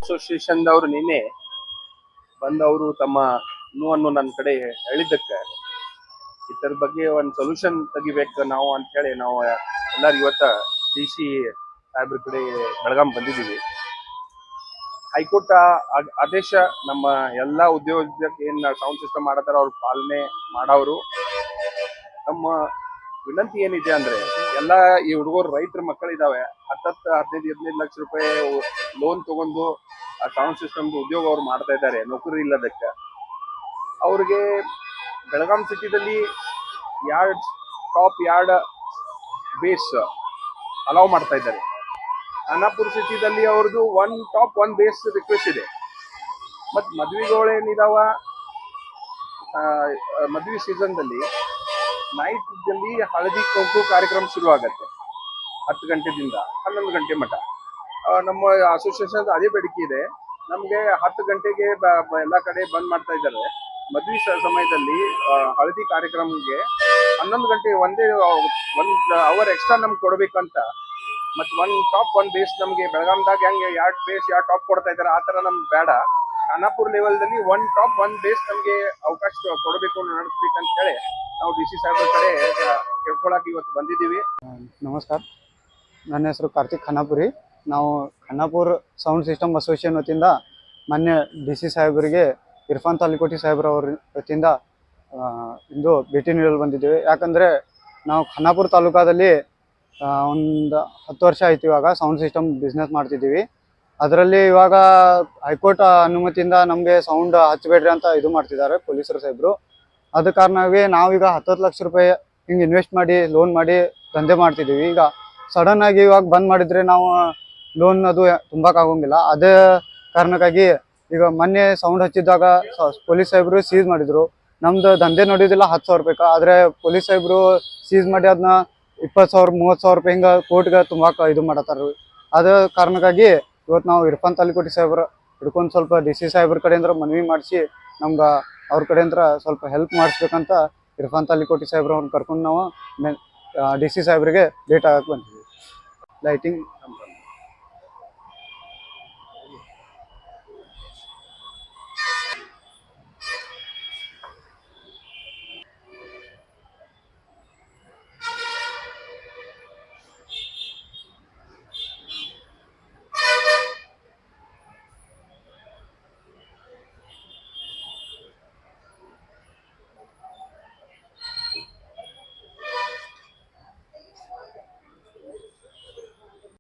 ಅಸೋಸಿಯೇಷನ್ದವ್ರು ನಿನ್ನೆ ಬಂದವರು ತಮ್ಮ ನೋವನ್ನು ನನ್ನ ಕಡೆ ಹೇಳಿದ್ದಕ್ಕೆ ಇದ್ರ ಬಗ್ಗೆ ಒಂದು ಸೊಲ್ಯೂಷನ್ ತೆಗಿಬೇಕು ನಾವು ಅಂತ ಹೇಳಿ ನಾವು ಎಲ್ಲರೂ ಇವತ್ತ DC ಸಾಹೇಬ್ರ ಕಡೆ ಬೆಳಗಾಂ ಬಂದಿದ್ದೀವಿ. ಹೈಕೋರ್ಟ್ ಆದೇಶ ನಮ್ಮ ಎಲ್ಲಾ ಉದ್ಯೋಗಕ್ಕೆ ಏನ್ ಸೌಂಡ್ ಸಿಸ್ಟಮ್ ಮಾಡತಾರ ಅವ್ರ ಪಾಲನೆ ಮಾಡೋರು. ನಮ್ಮ ವಿನಂತಿ ಏನಿದೆ ಅಂದ್ರೆ ಎಲ್ಲಾ ಈ ಹುಡುಗರು ರೈತರ ಮಕ್ಕಳಿದಾವೆ, 10-15 ಲಕ್ಷ ರೂಪಾಯಿ ಲೋನ್ ತಗೊಂಡು ಆ ಸೌಂಡ್ ಸಿಸ್ಟಮ್ ಉದ್ಯೋಗ ಅವ್ರು ಮಾಡ್ತಾ ಇದ್ದಾರೆ ನೌಕರಿ ಇಲ್ಲದಕ್ಕೆ. ಅವ್ರಿಗೆ ಬೆಳಗಾಂ ಸಿಟಿದಲ್ಲಿ ಟಾಪ್ ಬೇಸ್ ಅಲೌ ಮಾಡ್ತಾ ಇದ್ದಾರೆ. ಖಾನಾಪುರ ಸಿಟಿದಲ್ಲಿ ಅವ್ರದ್ದು ಟಾಪ್ ಒನ್ ಬೇಸ್ ರಿಕ್ವೆಸ್ಟ್ ಇದೆ. ಮತ್ ಮದ್ವೆಗಳೇನಿದಾವ, ಮದ್ವೆ ಸೀಸನ್ದಲ್ಲಿ ನೈಟ್ದಲ್ಲಿ ಹಳದಿ ಕುಂಕು ಕಾರ್ಯಕ್ರಮ ಶುರು ಆಗತ್ತೆ 10 ಗಂಟೆದಿಂದ 11 ಗಂಟೆ ಮಟ್ಟ. ನಮ್ಮ ಅಸೋಸಿಯೇಷನ್ ಅದೇ ಬೇಡಿಕೆ ಇದೆ. ನಮ್ಗೆ 10 ಗಂಟೆಗೆ ಎಲ್ಲಾ ಕಡೆ ಬಂದ್ ಮಾಡ್ತಾ ಇದ್ದಾರೆ. ಮದ್ವೆ ಸಮಯದಲ್ಲಿ ಹಳದಿ ಕಾರ್ಯಕ್ರಮಕ್ಕೆ 11 ಗಂಟೆ ಒಂದ್ ಅವರ್ ಎಕ್ಸ್ಟ್ರಾ ನಮ್ಗೆ ಕೊಡ್ಬೇಕಂತ. ಮತ್ ಟಾಪ್ ಒನ್ ಬೇಸ್ ನಮ್ಗೆ ಬೆಳಗಾಂದಾಗ ಹೆಂಗೆ 2 ಬೇಸ್ 2 ಟಾಪ್ ಕೊಡ್ತಾ ಇದಾರೆ, ಆ ತರ ನಮ್ಗೆ ಬೇಡ. ಖಾನಾಪುರ ಲೆವೆಲ್ದಲ್ಲಿ ಟಾಪ್ ಒನ್ ಬೇಸ್ ನಮ್ಗೆ ಅವಕಾಶ ಕೊಡಬೇಕು, ನಡೆಸ್ಬೇಕಂತ ಹೇಳಿ ನಾವು DC ಸಾಹೇಬ್ರ ಕಡೆ ಕೇಳ್ಕೊಳಕ್ ಇವತ್ತು ಬಂದಿದ್ದೀವಿ. ನಮಸ್ಕಾರ, ನನ್ನ ಹೆಸರು ಕಾರ್ತಿಕ್ ಖಾನಾಪುರಿ. ನಾವು ಖಾನಾಪುರ ಸೌಂಡ್ ಸಿಸ್ಟಮ್ ಅಸೋಸಿಯೇಷನ್ ವತಿಯಿಂದ ಮೊನ್ನೆ DC ಸಾಹೇಬರಿಗೆ ಇರ್ಫಾನ್ ತಾಲಿಕೋಟಿ ಸಾಹೇಬ್ರವ್ರ ವತಿಯಿಂದ ಇಂದು ಭೇಟಿ ನೀಡಲು ಬಂದಿದ್ದೇವೆ. ಯಾಕಂದರೆ ನಾವು ಖಾನಾಪುರ ತಾಲೂಕಾದಲ್ಲಿ ಒಂದು 10 ವರ್ಷ ಆಯ್ತು ಇವಾಗ ಸೌಂಡ್ ಸಿಸ್ಟಮ್ ಬಿಸ್ನೆಸ್ ಮಾಡ್ತಿದ್ದೀವಿ. ಅದರಲ್ಲಿ ಇವಾಗ ಹೈಕೋರ್ಟ್ ಅನುಮತಿಯಿಂದ ನಮಗೆ ಸೌಂಡ್ ಹಚ್ಚಬೇಡ್ರಿ ಅಂತ ಇದು ಮಾಡ್ತಿದ್ದಾರೆ ಪೊಲೀಸರು ಸಾಹೇಬರು. ಅದ ಕಾರಣವಾಗಿ ನಾವೀಗ 10 ಲಕ್ಷ ರೂಪಾಯಿ ಹಿಂಗೆ ಇನ್ವೆಸ್ಟ್ ಮಾಡಿ ಲೋನ್ ಮಾಡಿ ದಂಧೆ ಮಾಡ್ತಿದ್ದೀವಿ. ಈಗ ಸಡನ್ ಆಗಿ ಇವಾಗ ಬಂದ್ ಮಾಡಿದ್ರೆ ನಾವು ಲೋನ್ ಅದು ತುಂಬಕ್ಕಾಗೋಂಗಿಲ್ಲ. ಅದೇ ಕಾರಣಕ್ಕಾಗಿ ಈಗ ಮೊನ್ನೆ ಸೌಂಡ್ ಹಚ್ಚಿದಾಗ ಪೊಲೀಸ್ ಸಾಹೇಬರು ಸೀಸ್ ಮಾಡಿದ್ರು. ನಮ್ದು ದಂಧೆ ನೋಡಿದಿಲ್ಲ 10,000 ರೂಪಾಯಿ, ಆದರೆ ಪೊಲೀಸ್ ಸಾಹೇಬರು ಸೀಸ್ ಮಾಡಿ ಅದನ್ನ 20,000 30,000 ರೂಪಾಯಿ ಹಿಂಗೆ ಕೋರ್ಟ್ಗೆ ತುಂಬಾಕ ಇದು ಮಾಡತ್ತಾರ. ಅದ ಕಾರಣಕ್ಕಾಗಿ ಇವತ್ತು ನಾವು ಇರ್ಫಾನ್ ತಾಲಿಕೋಟಿ ಸಾಹೇಬ್ರ ಹಿಡ್ಕೊಂಡು ಸ್ವಲ್ಪ DC ಸಾಹೇಬ್ರ ಕಡೆಯಿಂದ ಮನವಿ ಮಾಡಿಸಿ ನಮ್ಗೆ ಅವ್ರ ಕಡೆಯಿಂದ ಸ್ವಲ್ಪ ಹೆಲ್ಪ್ ಮಾಡಿಸ್ಬೇಕಂತ ಇರ್ಫಾನ್ ತಾಲಿಕೋಟಿ ಸಾಹೇಬ್ರವ್ರನ್ನ ಕರ್ಕೊಂಡು ನಾವು DC ಸಾಹೇಬ್ರಿಗೆ ಭೇಟಿ ಆಗಕ್ಕೆ ಬಂದಿದ್ದೀವಿ. ಲೈಟಿಂಗ್